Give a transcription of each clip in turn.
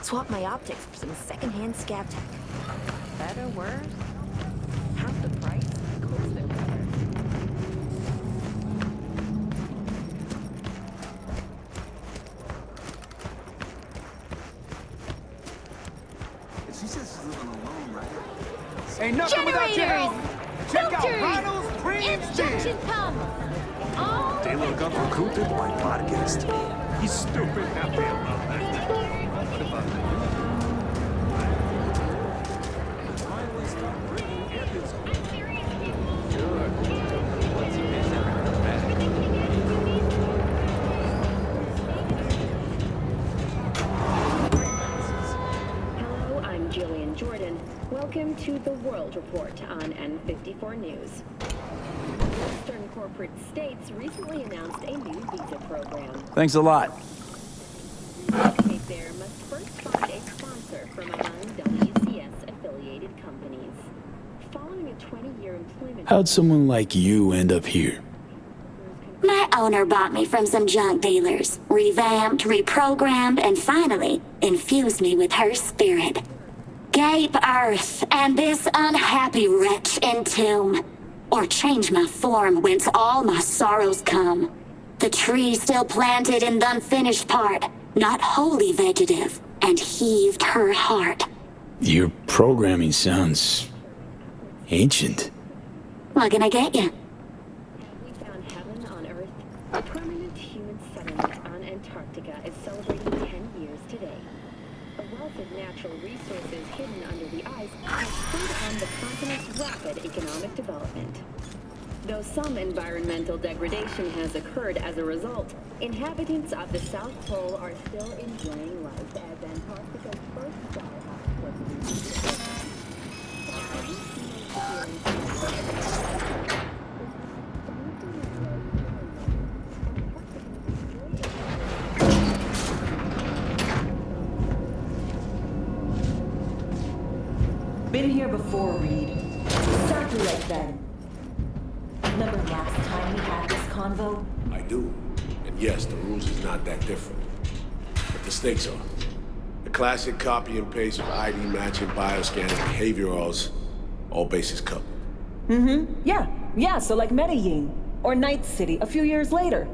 Swap my optics for some secondhand scav tech. Better, worse? Half the price? Of course they're better. She says she's living alone, right? Ain't nothing without your Generators! help! Check out Ronald's Premium Injection pump! Oh, Taylor got recruited by podcast. He's stupid. Happy about that. What about that? Finally start bringing evidence. Sure. What's he missing around the back? Hello, I'm Jillian Jordan. Welcome to the World Report on N54 News. Western corporate states recently announced a new visa program. Thanks a lot. There must first find a sponsor from among WCS-affiliated companies. Following a 20-year employment... How'd someone like you end up here? My owner bought me from some junk dealers, revamped, reprogrammed, and finally infused me with her spirit. Gape Earth and this unhappy wretch entomb, or change my form whence all my sorrows come. The tree still planted in the unfinished part, not wholly vegetative, and heaved her heart. Your programming sounds ancient. What can I get you? We found heaven on Earth. A permanent human settlement on Antarctica is celebrating 10 years today. A wealth of natural resources hidden under the ice has spurred on the continent's rapid economic development. Though some environmental degradation has occurred as a result, inhabitants of the South Pole are still enjoying life as Antarctica's first star Been here before, Reed. Exactly like then. Remember last time we had this convo? I do. And yes, the rules is not that different. But the stakes are. The classic copy and paste of ID matching, bioscan, behaviorals, all bases covered. Yeah, so like Medellin. Or Night City a few years later.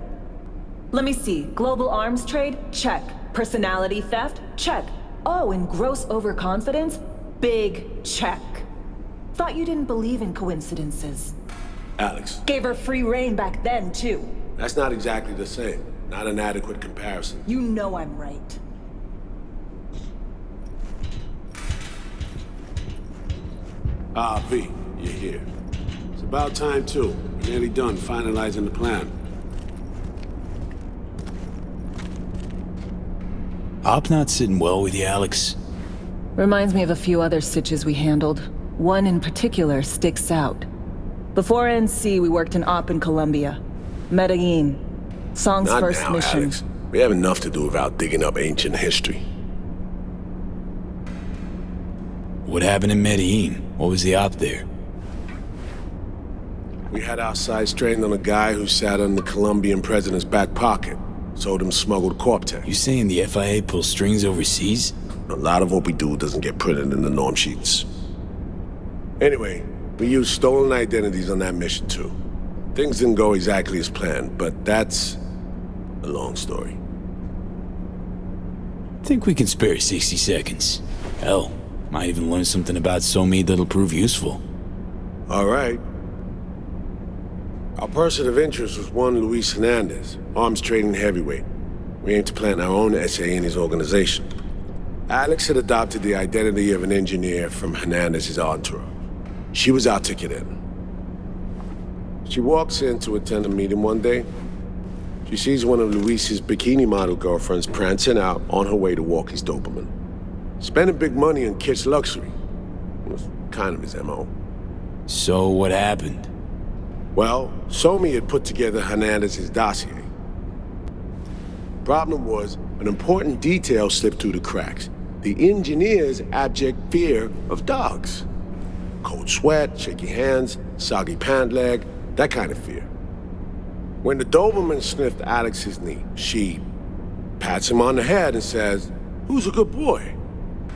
Let me see. Global arms trade? Check. Personality theft? Check. Oh, and gross overconfidence? Big check. Thought you didn't believe in coincidences. Alex. Gave her free reign back then, too. That's not exactly the same. Not an adequate comparison. You know I'm right. Ah, V, you're here. It's about time, too. We're nearly done finalizing the plan. Op not sitting well with you, Alex. Reminds me of a few other stitches we handled. One in particular sticks out. Before NC, we worked in Op in Colombia. Medellin. Song's Not first now, mission. Alex. We have enough to do without digging up ancient history. What happened in Medellin? What was the op there? We had our sights trained on a guy who sat in the Colombian president's back pocket. Sold him smuggled corp tech. You saying the FIA pulls strings overseas? A lot of what we do doesn't get printed in the norm sheets. Anyway, we used stolen identities on that mission too. Things didn't go exactly as planned, but that's a long story. Think we can spare 60 seconds. Hell, might even learn something about SoMe that'll prove useful. All right. Our person of interest was one Luis Hernandez, arms trading heavyweight. We aim to plant our own SA in his organization. Alex had adopted the identity of an engineer from Hernandez's entourage. She was our ticket in. She walks in to attend a meeting one day. She sees one of Luis's bikini model girlfriends prancing out on her way to walk his Doberman. Spending big money on kitsch luxury. It was kind of his MO. So what happened? Well, SoMe had put together Hernandez's dossier. Problem was, an important detail slipped through the cracks. The engineer's abject fear of dogs. Cold sweat, shaky hands, soggy pant leg, that kind of fear. When the Doberman sniffed Alex's knee, she pats him on the head and says, "Who's a good boy?"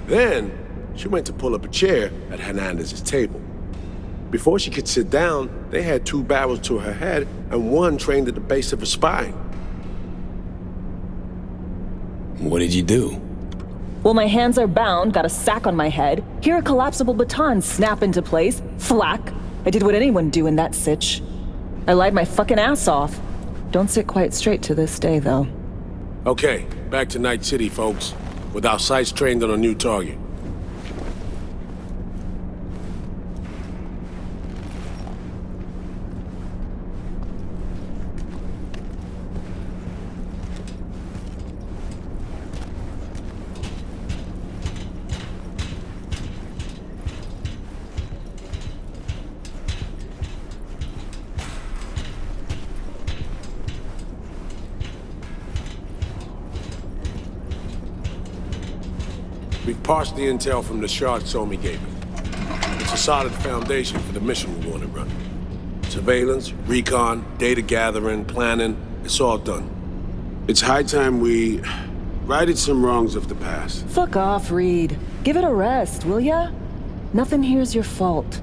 Then, she went to pull up a chair at Hernandez's table. Before she could sit down, they had 2 barrels to her head and 1 trained at the base of her spine. What did you do? Well, my hands are bound, got a sack on my head. Here a collapsible baton snap into place. Thwack. I did what anyone do in that sitch. I lied my fucking ass off. Don't sit quite straight to this day, though. Okay, back to Night City, folks. With our sights trained on a new target. We've parsed the intel from the shard Somi gave us. It's a solid foundation for the mission we want to run. Surveillance, recon, data gathering, planning, it's all done. It's high time we righted some wrongs of the past. Fuck off, Reed. Give it a rest, will ya? Nothing here's your fault.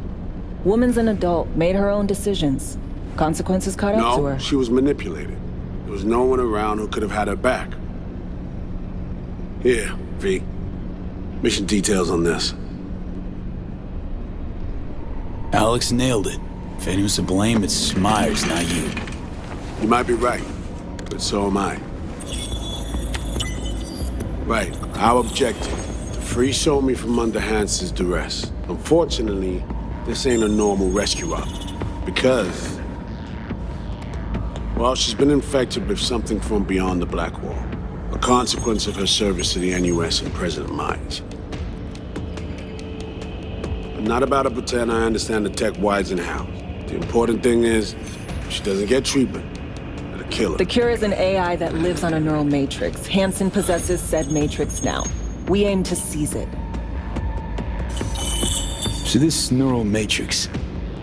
Woman's an adult, made her own decisions. Consequences caught up to her. No, she was manipulated. There was no one around who could have had her back. Here, V. Mission details on this. Alex nailed it. If anyone's to blame, it's Myers, not you. You might be right, but so am I. Right, our objective, to free Somi from under Hanson's duress. Unfortunately, this ain't a normal rescue op, because, well, she's been infected with something from beyond the Black Wall, a consequence of her service to the NUS and President Myers. I'm not about to pretend I understand the tech whys and hows. The important thing is, if she doesn't get treatment, it'll kill her. The cure is an AI that lives on a neural matrix. Hanson possesses said matrix now. We aim to seize it. So this neural matrix,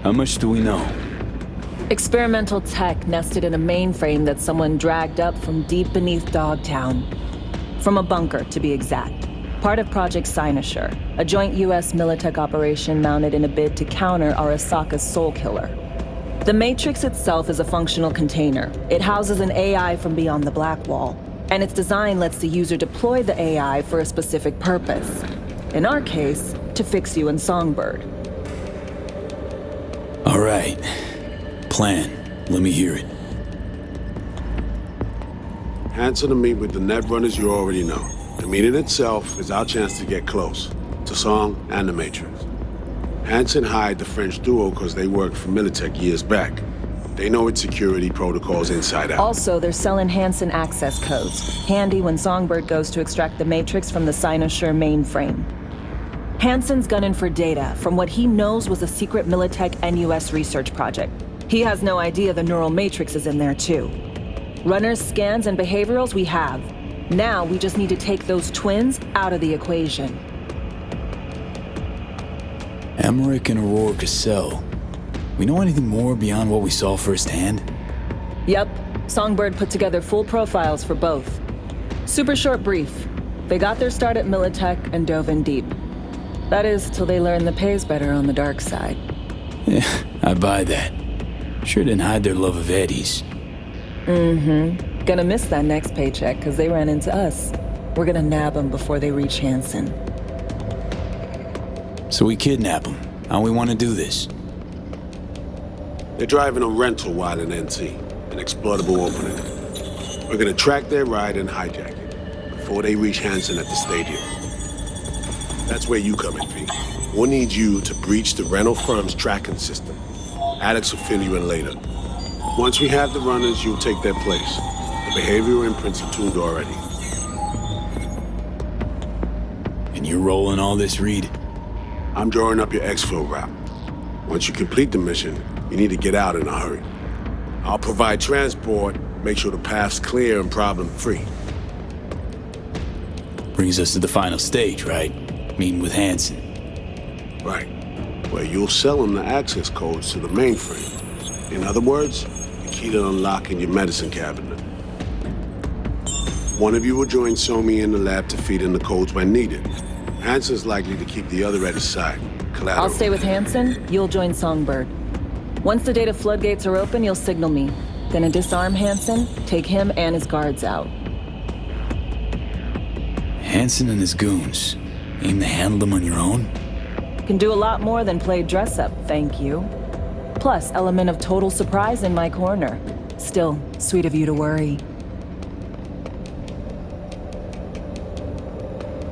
how much do we know? Experimental tech nested in a mainframe that someone dragged up from deep beneath Dogtown. From a bunker, to be exact. Part of Project Cynosure, a joint U.S. Militech operation mounted in a bid to counter Arasaka's Soul Killer. The Matrix itself is a functional container. It houses an AI from beyond the Black Wall, and its design lets the user deploy the AI for a specific purpose. In our case, to fix you in Songbird. All right. Plan. Let me hear it. Hanson to meet with the net runners you already know. The meeting itself is our chance to get close to Song and the Matrix. Hanson hired the French duo because they worked for Militech years back. They know its security protocols inside out. Also, they're selling Hanson access codes. Handy when Songbird goes to extract the Matrix from the Cynosure mainframe. Hanson's gunning for data from what he knows was a secret Militech NUS research project. He has no idea the neural matrix is in there too. Runners, scans, and behaviorals we have. Now we just need to take those twins out of the equation. Emmerich and Aurora Cassel. We know anything more beyond what we saw firsthand? Yep. Songbird put together full profiles for both. Super short brief. They got their start at Militech and dove in deep. That is, till they learn the pay's better on the dark side. Yeah, I buy that. Sure didn't hide their love of Eddie's. Mm-hmm. Gonna miss that next paycheck, because they ran into us. We're gonna nab them before they reach Hanson. So we kidnap them. How we want to do this? They're driving a rental while in NC, an exploitable opening. We're gonna track their ride and hijack it before they reach Hanson at the stadium. That's where you come in, V. We'll need you to breach the rental firm's tracking system. Alex will fill you in later. Once we have the runners, you'll take their place. The behavioral imprints are tuned already. And you're rolling all this, Reed? I'm drawing up your exfil route. Once you complete the mission, you need to get out in a hurry. I'll provide transport, make sure the path's clear and problem-free. Brings us to the final stage, right? Meeting with Hanson. Right. Where you'll sell him the access codes to the mainframe. In other words, the key to unlocking your medicine cabinet. One of you will join Somi in the lab to feed in the codes when needed. Hanson's likely to keep the other at his side. Collateral. I'll stay with Hanson, you'll join Songbird. Once the data floodgates are open, you'll signal me. Gonna disarm Hanson, take him and his guards out. Hanson and his goons. Aim to handle them on your own? Can do a lot more than play dress-up, thank you. Plus, element of total surprise in my corner. Still, sweet of you to worry.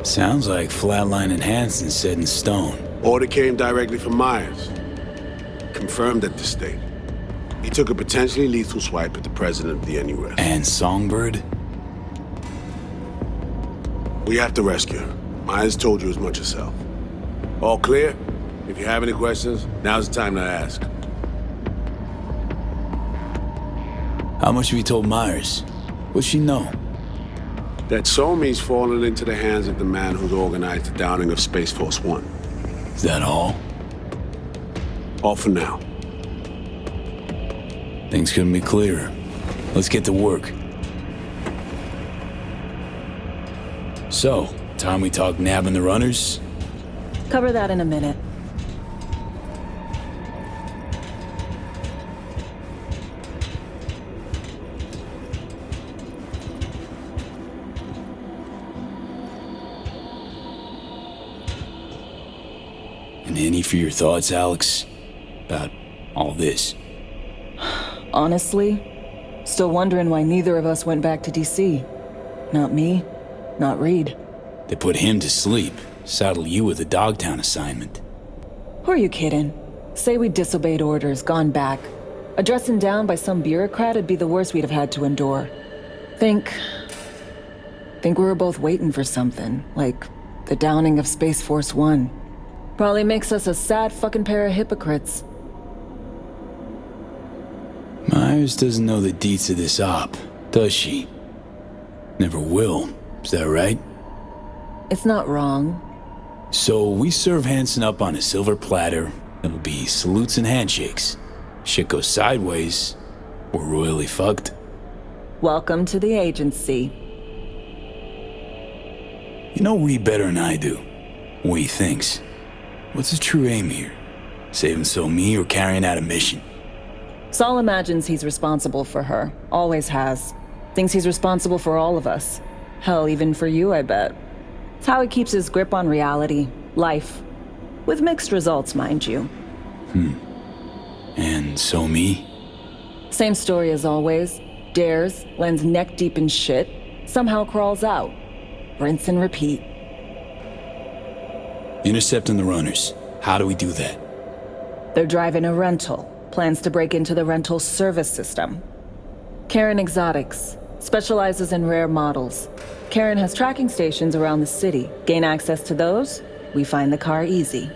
Sounds like Flatline and Hanson set in stone. Order came directly from Myers. Confirmed at the state. He took a potentially lethal swipe at the president of the NUS. And Songbird? We have to rescue her. Myers told you as much herself. All clear? If you have any questions, now's the time to ask. How much have you told Myers? What's she know? That Somi's fallen into the hands of the man who's organized the downing of Space Force One. Is that all? All for now. Things couldn't be clearer. Let's get to work. So, time we talk nabbing the runners? Cover that in a minute. And any for your thoughts, Alex? About all this? Honestly, still wondering why neither of us went back to DC. Not me, not Reed. They put him to sleep, saddle you with a Dogtown assignment. Who are you kidding? Say we disobeyed orders, gone back. A dressing down by some bureaucrat would be the worst we'd have had to endure. Think we were both waiting for something, like the downing of Space Force One. Probably makes us a sad fucking pair of hypocrites. Myers doesn't know the deets of this op, does she? Never will, is that right? It's not wrong. So we serve Hanson up on a silver platter. It'll be salutes and handshakes. Shit goes sideways, we're royally fucked. Welcome to the agency. You know Reed better than I do. What he thinks. What's his true aim here? Saving me or carrying out a mission? Saul imagines he's responsible for her. Always has. Thinks he's responsible for all of us. Hell, even for you, I bet. It's how he keeps his grip on reality, life. With mixed results, mind you. And me? Same story as always. Dares, lands neck deep in shit, somehow crawls out. Rinse and repeat. Intercepting the runners. How do we do that? They're driving a rental. Plans to break into the rental service system. Karen Exotics. Specializes in rare models. Karen has tracking stations around the city. Gain access to those, we find the car easy.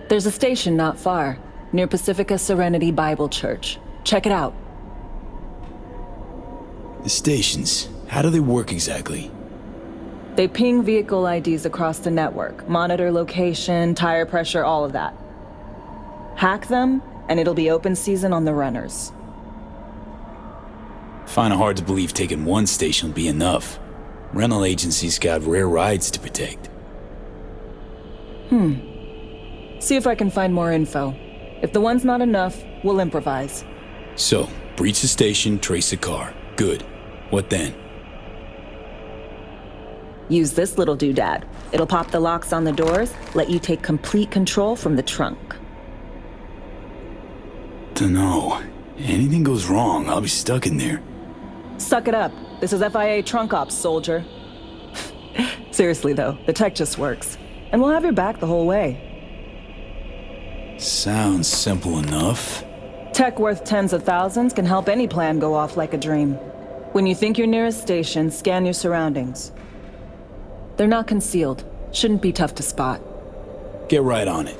There's a station not far, near Pacifica Serenity Bible Church. Check it out. The stations, how do they work exactly? They ping vehicle IDs across the network, monitor location, tire pressure, all of that. Hack them, and it'll be open season on the runners. Find it hard to believe taking one station will be enough. Rental agencies got rare rides to protect. See if I can find more info. If the one's not enough, we'll improvise. So, breach the station, trace the car. Good. What then? Use this little doodad. It'll pop the locks on the doors, let you take complete control from the trunk. Dunno. Anything goes wrong, I'll be stuck in there. Suck it up. This is FIA trunk ops, soldier. Seriously though, the tech just works. And we'll have your back the whole way. Sounds simple enough. Tech worth tens of thousands can help any plan go off like a dream. When you think your nearest station, scan your surroundings. They're not concealed. Shouldn't be tough to spot. Get right on it.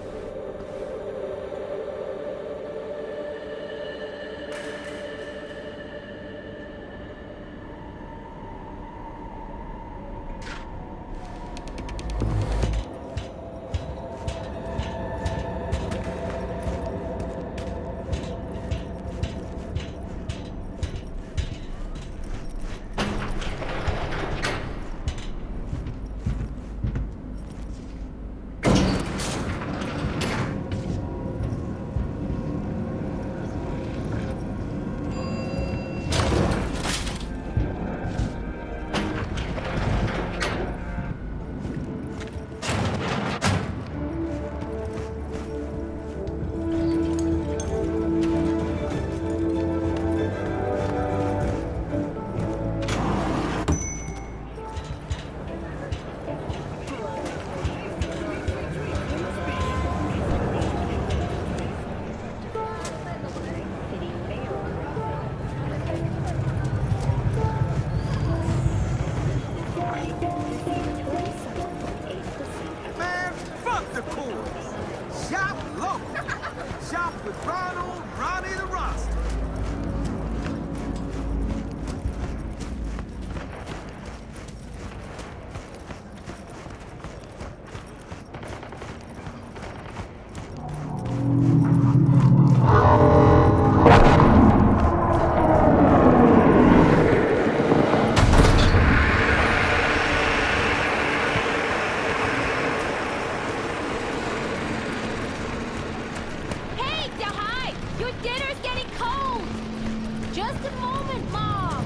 moment, Mom!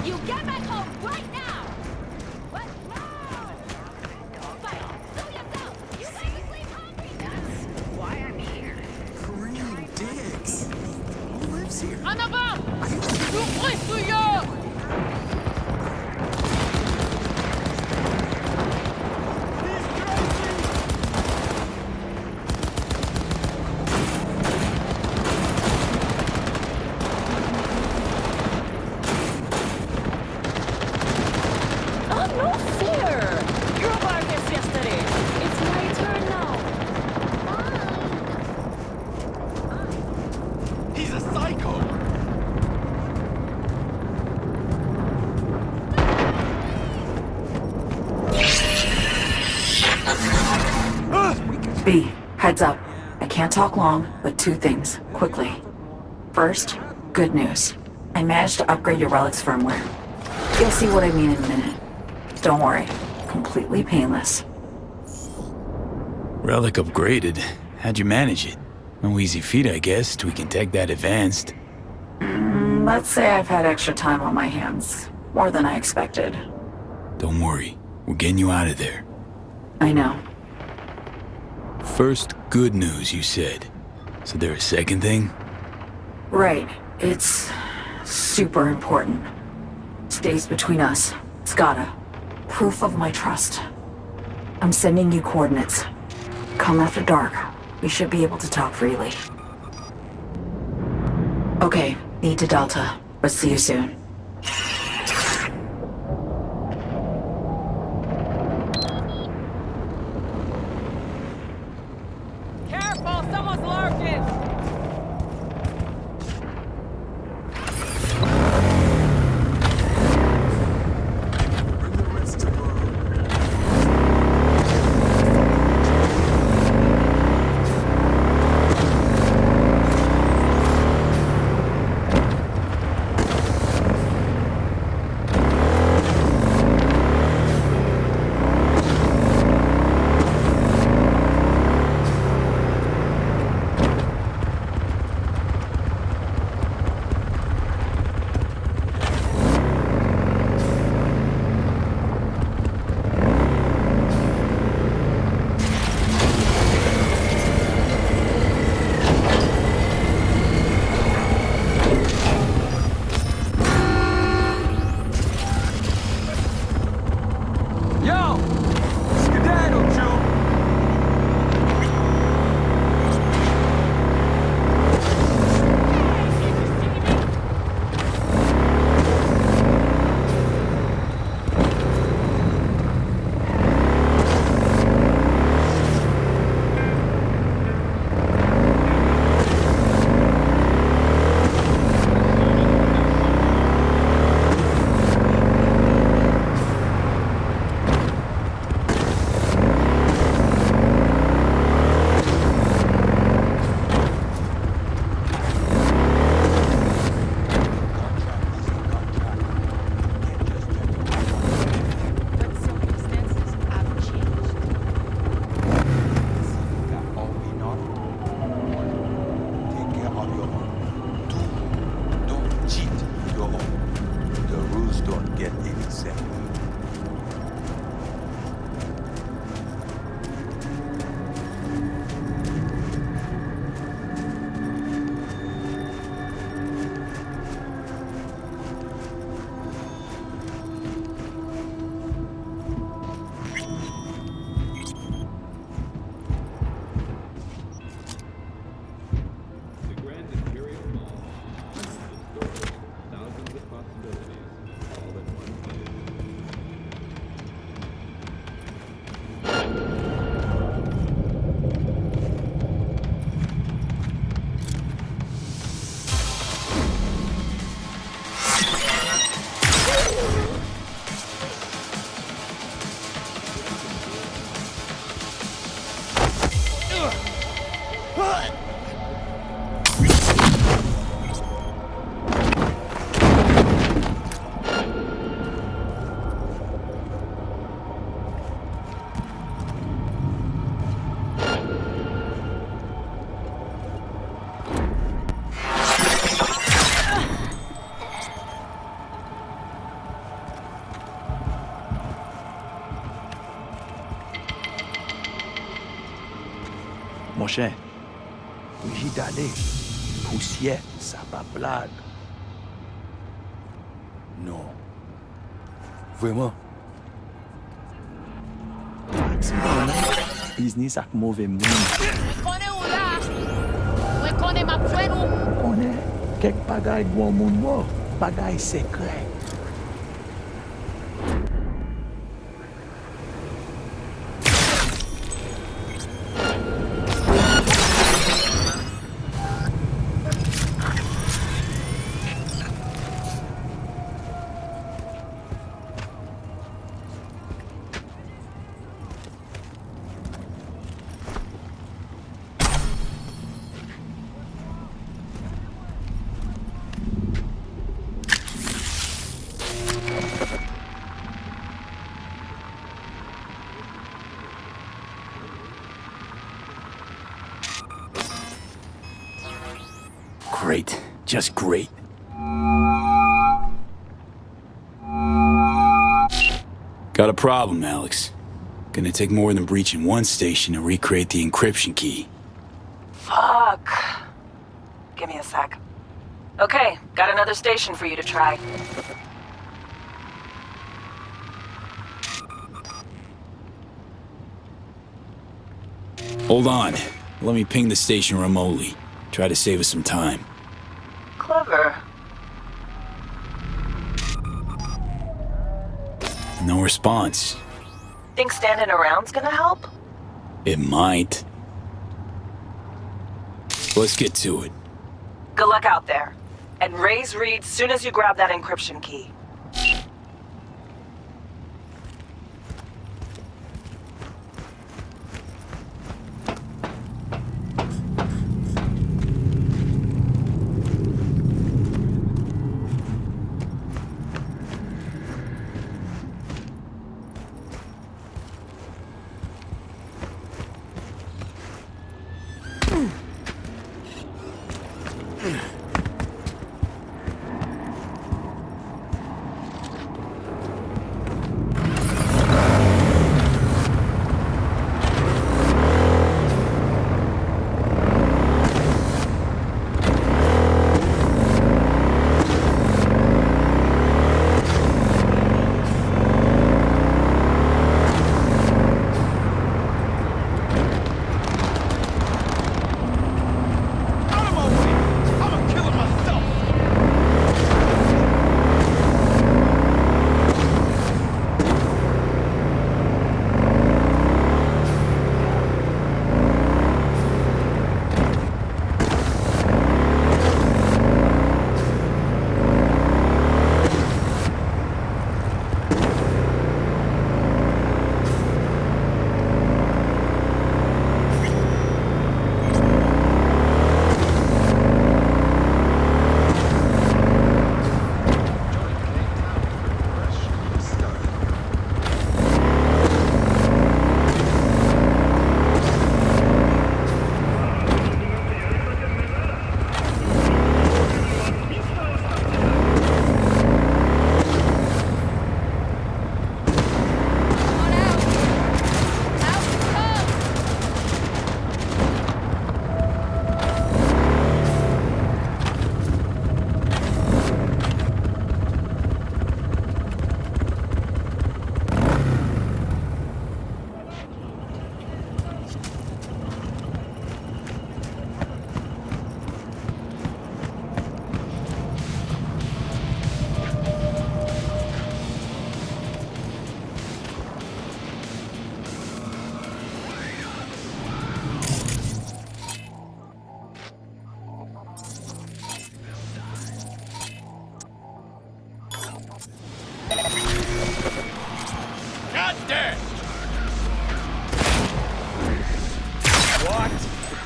You get back home right now! What? No! Fight! Sue yourself! You guys are sleep hungry! That's why I'm here. Green Diggs. Who lives here? Annabelle! You place to you! No fear! You're about this yesterday. It's my turn now. He's a psycho. B, heads up. I can't talk long, but two things, quickly. First, good news. I managed to upgrade your relic's firmware. You'll see what I mean in a minute. Don't worry, completely painless. Relic upgraded. How'd you manage it? No easy feat, I guess, tweaking tech that advanced. Let's say I've had extra time on my hands. More than I expected. Don't worry, we're getting you out of there. I know. First, good news, you said. So there a second thing? Right. It's super important. Stays between us. It's gotta. Proof of my trust. I'm sending you coordinates. Come after dark. We should be able to talk freely. Okay, need to Delta, but see you soon. Careful, someone's lurking! Bring the rest tomorrow. Mon cher, oui d'aller. Poussière, ça pas blague. Non. Vraiment. Business ak mauvais monde. Connais où là? Ouais, connais ma frère ou? On est quelques bagailles de bon monde mort. Bagailles secrets. Great. Just great. Got a problem, Alex. Gonna take more than breaching one station to recreate the encryption key. Fuck. Give me a sec. Okay, got another station for you to try. Hold on. Let me ping the station remotely. Try to save us some time. Clever. No response. Think standing around's gonna help? It might. Let's get to it. Good luck out there. And raise Reed soon as you grab that encryption key.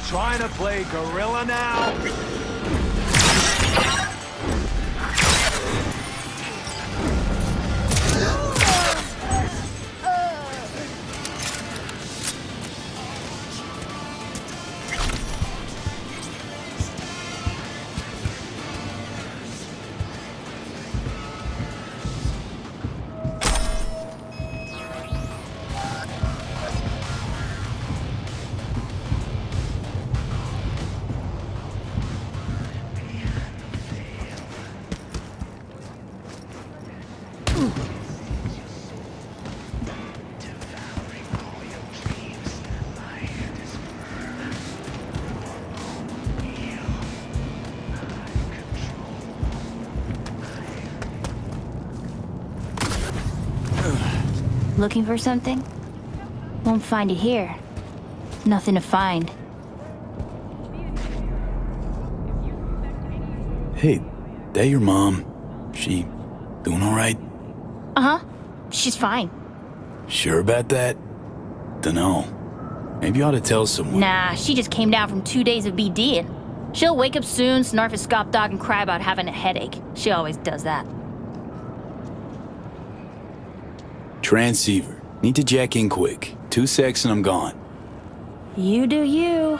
Trying to play gorilla now? Looking for something? Won't find it here. Nothing to find. Hey, that your mom? She doing all right? Uh-huh. She's fine. Sure about that? Dunno. Maybe you ought to tell someone. Nah, she just came down from 2 days of BDing. She'll wake up soon, snarf a scop dog, and cry about having a headache. She always does that. Transceiver. Need to jack in quick. 2 secs and I'm gone. You do you.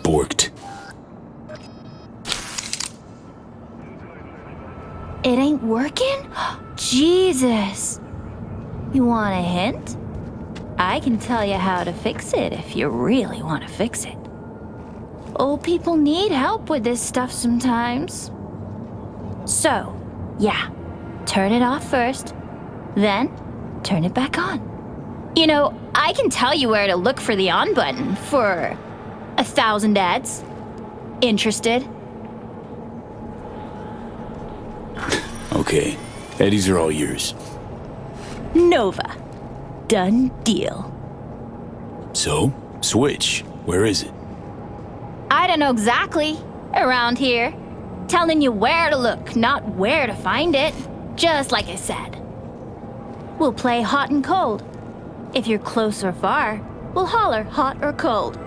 Borked. It ain't working? Jesus. You want a hint? I can tell you how to fix it if you really want to fix it. Old people need help with this stuff sometimes. So, yeah, turn it off first, then turn it back on. You know, I can tell you where to look for the on button for 1,000 ads. Interested? Okay, Eddies are all yours. Nova. Done deal. So, switch. Where is it? I don't know exactly. Around here. Telling you where to look, not where to find it. Just like I said. We'll play hot and cold. If you're close or far, we'll holler hot or cold.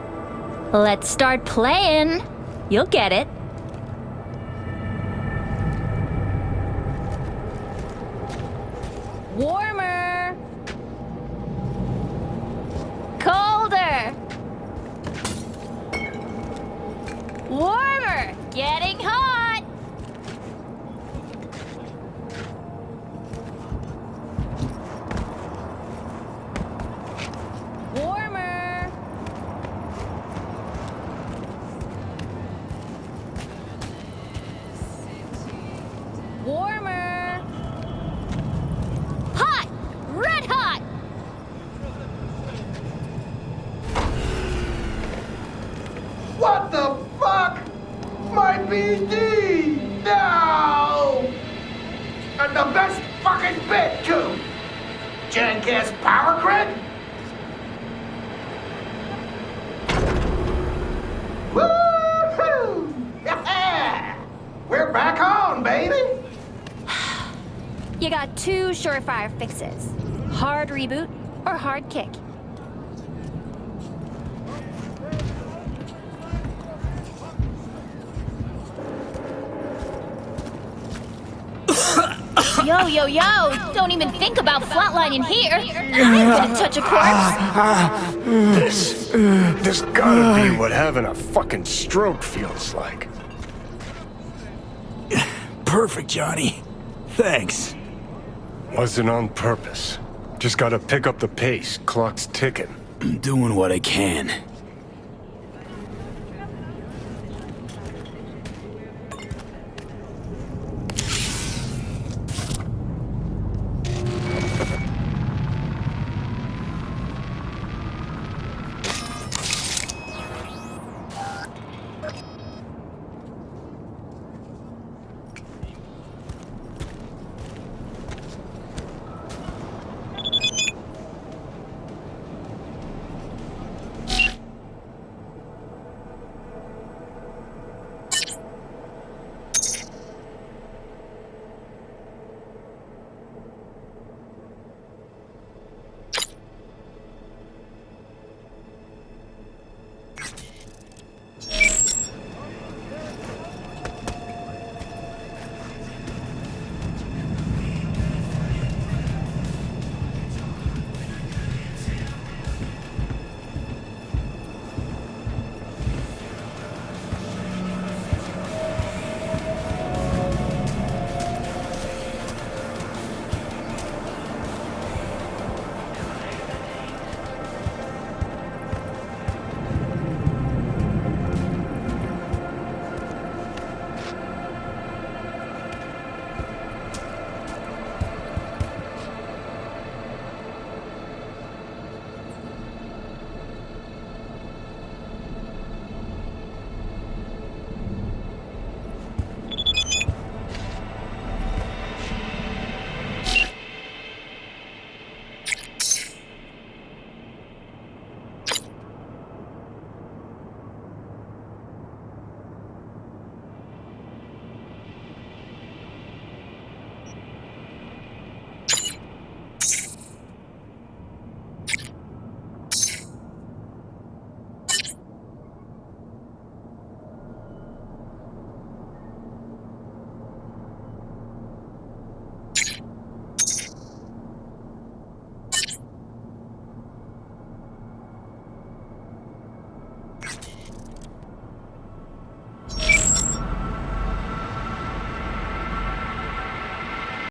Let's start playing. You'll get it. Warmer. Colder. Warmer. Getting hot. Warmer. Warmer. Hot. Red hot. What the fuck? My BD! No! And the best fucking bit, too! Jackass power grid? Woo-hoo! Yeah! We're back on, baby! You got 2 surefire fixes. Hard reboot or hard kick. Yo! Don't even think about flatlining here. I'm gonna touch a corpse. This gotta be what having a fucking stroke feels like. Perfect, Johnny. Thanks. Wasn't on purpose. Just gotta pick up the pace. Clock's ticking. I'm doing what I can.